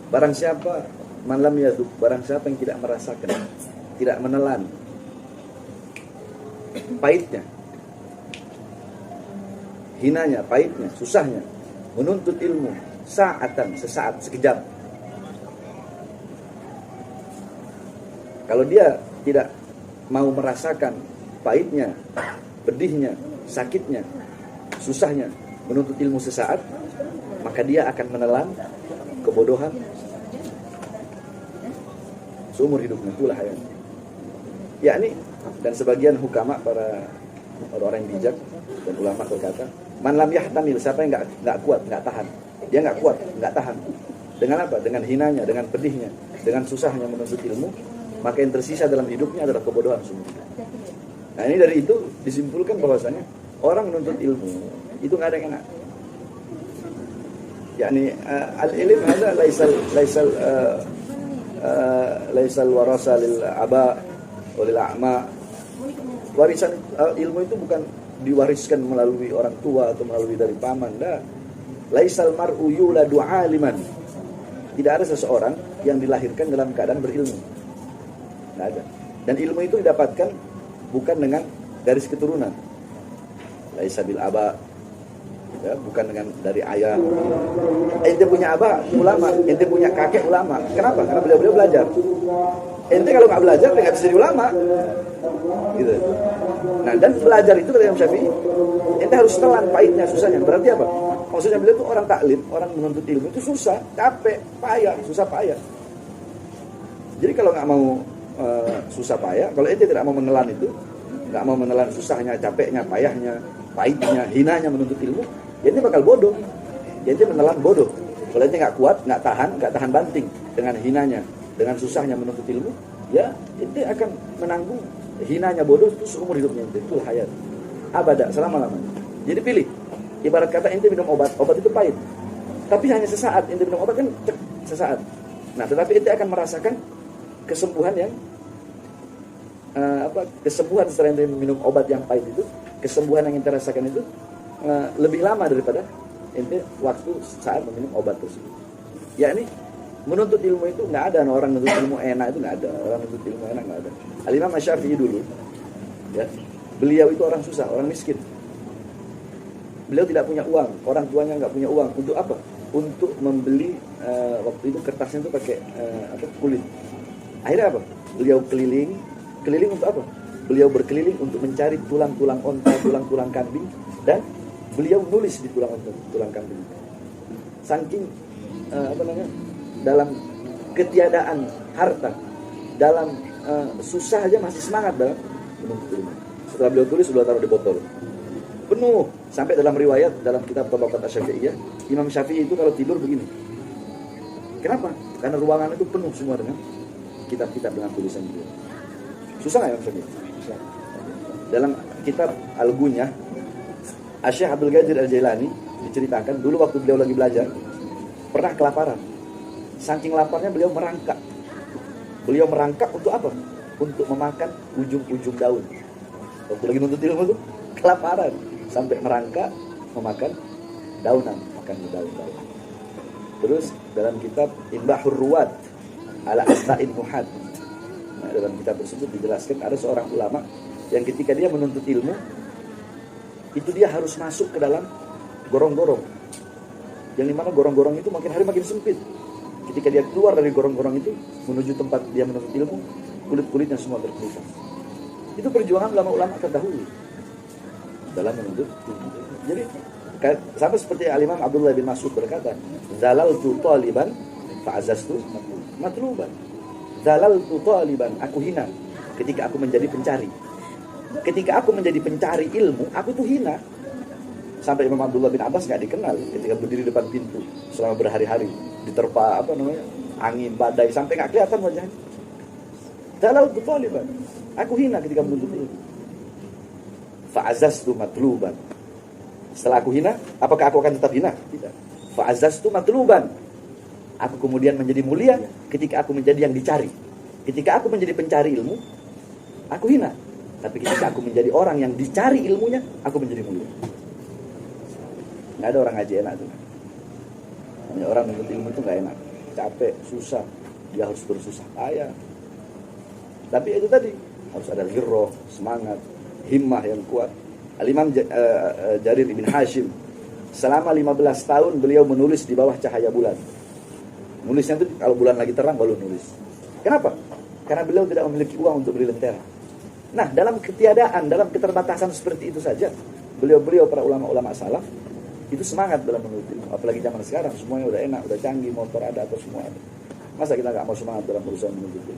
Barang siapa man lam yaduk, barang siapa yang tidak merasakan, tidak menelan pahitnya, hinanya, pahitnya, susahnya menuntut ilmu, sa'atan, sesaat, sekejap. Kalau dia tidak mau merasakan pahitnya, pedihnya, sakitnya, susahnya menuntut ilmu sesaat, maka dia akan menelan kebodohan seumur hidupnya. Itulah yang yakni, dan sebagian hukama, para orang yang bijak dan ulama berkata, man lam yahtamil, siapa yang enggak kuat, enggak tahan. Dia enggak kuat, enggak tahan. Dengan apa? Dengan hinanya, dengan pedihnya, dengan susahnya menuntut ilmu, maka yang tersisa dalam hidupnya adalah kebodohan seumur hidup. Nah, ini dari itu disimpulkan bahwasanya orang menuntut ilmu itu enggak ada yang enak. Yakni al-ilm hada laisal warasa lil aba walil a'ma. Warisan ilmu itu bukan diwariskan melalui orang tua atau melalui dari paman. Dah. Laisal mar'u yuladu 'aliman. Tidak ada seseorang yang dilahirkan dalam keadaan berilmu. Tidak ada. Dan ilmu itu didapatkan bukan dengan garis keturunan. Laisa bil aba, ya, bukan dengan dari ayah. Ente punya abah ulama, ente punya kakek ulama. Kenapa? Karena beliau belajar. Ente kalau nggak belajar, nggak bisa jadi ulama. Gitu. Nah, dan belajar itu kata Imam Syafi'i, ente harus telan pahitnya, susahnya. Berarti apa? Maksudnya beliau itu orang taklim, orang menuntut ilmu itu susah, capek, payah, susah payah. Jadi kalau nggak mau susah payah, kalau ente tidak mau menelan itu, nggak mau menelan susahnya, capeknya, payahnya, pahitnya, hinanya menuntut ilmu, ya ente bakal bodoh. Ya ente menelan bodoh. Kalau ente nggak kuat, nggak tahan banting dengan hinanya, dengan susahnya menuntut ilmu, ya ente akan menanggung hinanya bodoh itu seumur hidupnya ente. Itu hayat abada, selama-lamanya. Jadi pilih. Ibarat kata ente minum obat itu pahit. Tapi hanya sesaat. Ente minum obat kan sesaat. Nah, tetapi ente akan merasakan kesembuhan yang kesembuhan setelah ente minum obat yang pahit itu, kesembuhan yang ente rasakan itu lebih lama daripada ente waktu saat meminum obat tersebut. Ya, ini menuntut ilmu itu nggak ada orang menuntut ilmu enak, itu nggak ada. Orang menuntut ilmu enak nggak ada. Al-Imam Asy-Syafi'i dulu, ya, beliau itu orang susah, orang miskin. Beliau tidak punya uang, orang tuanya nggak punya uang. Untuk apa? Untuk membeli waktu itu kertasnya itu pakai kulit. Akhirnya apa? Beliau keliling untuk apa? Beliau berkeliling untuk mencari tulang-tulang onta, tulang-tulang kambing, dan beliau menulis di tulang kambing. Saking dalam ketiadaan harta, dalam susah aja masih semangat dalam menuntut ilmu. Setelah beliau tulis, beliau taruh di botol. Penuh, sampai dalam riwayat dalam kitab Tabaqat Asy-Syafi'iyah, Imam Syafi'i itu kalau tidur begini. Kenapa? Karena ruangan itu penuh semua dengan kitab-kitab dengan tulisan beliau. Susah nggak Imam Syafi'i? Susah. Dalam kitab Al-Gunyah, Syekh Abdul Qadir Al-Jailani diceritakan dulu waktu beliau lagi belajar pernah kelaparan. Saking laparnya beliau merangkak. Beliau merangkak untuk apa? Untuk memakan ujung-ujung daun. Waktu lagi nuntut ilmu itu kelaparan sampai merangkak memakan daunan, makan daun-daun. Terus dalam kitab Imbahur Ruwad ala Asma'il Muhad, nah, dalam kitab tersebut dijelaskan ada seorang ulama yang ketika dia menuntut ilmu itu dia harus masuk ke dalam gorong-gorong, yang dimana gorong-gorong itu makin hari makin sempit. Ketika dia keluar dari gorong-gorong itu menuju tempat dia menuntut ilmu, kulit-kulitnya semua berkelupas. Itu perjuangan ulama-ulama terdahulu dalam menuntut ilmu. Jadi sama seperti Al-Imam Abdullah bin Mas'ud berkata, zalaltu taliban fa'azaztu matluban. Zalaltu taliban, aku hina ketika aku menjadi pencari. Ketika aku menjadi pencari ilmu, aku tuh hina. Sampai Imam Abdullah bin Abbas nggak dikenal ketika berdiri depan pintu selama berhari-hari diterpa angin badai sampai nggak kelihatan wajahnya. Zalaltu taliban, aku hina ketika menuntut ilmu. Fa'azaztu matluban. Setelah aku hina, apakah aku akan tetap hina? Tidak. Fa'azaztu matluban. Aku kemudian menjadi mulia ketika aku menjadi yang dicari. Ketika aku menjadi pencari ilmu, aku hina. Tapi ketika aku menjadi orang yang dicari ilmunya, aku menjadi mulia. Nggak ada orang ngaji enak tuh. Orang menuntut ilmu itu nggak enak. capek, susah, dia harus bersusah payah. Tapi itu tadi, harus ada ghirrah, semangat, himmah yang kuat. Al-Imam Jarir ibn Hashim, selama 15 tahun beliau menulis di bawah cahaya bulan. Nulisnya itu kalau bulan lagi terang baru nulis. Kenapa? Karena beliau tidak memiliki uang untuk beli lentera. Nah, dalam ketiadaan, dalam keterbatasan seperti itu saja, beliau-beliau para ulama-ulama salaf itu semangat dalam menulis ilmu. Apalagi zaman sekarang semuanya udah enak, udah canggih, motor ada atau semua ada. Masa kita nggak mau semangat dalam berusaha menuntut ilmu?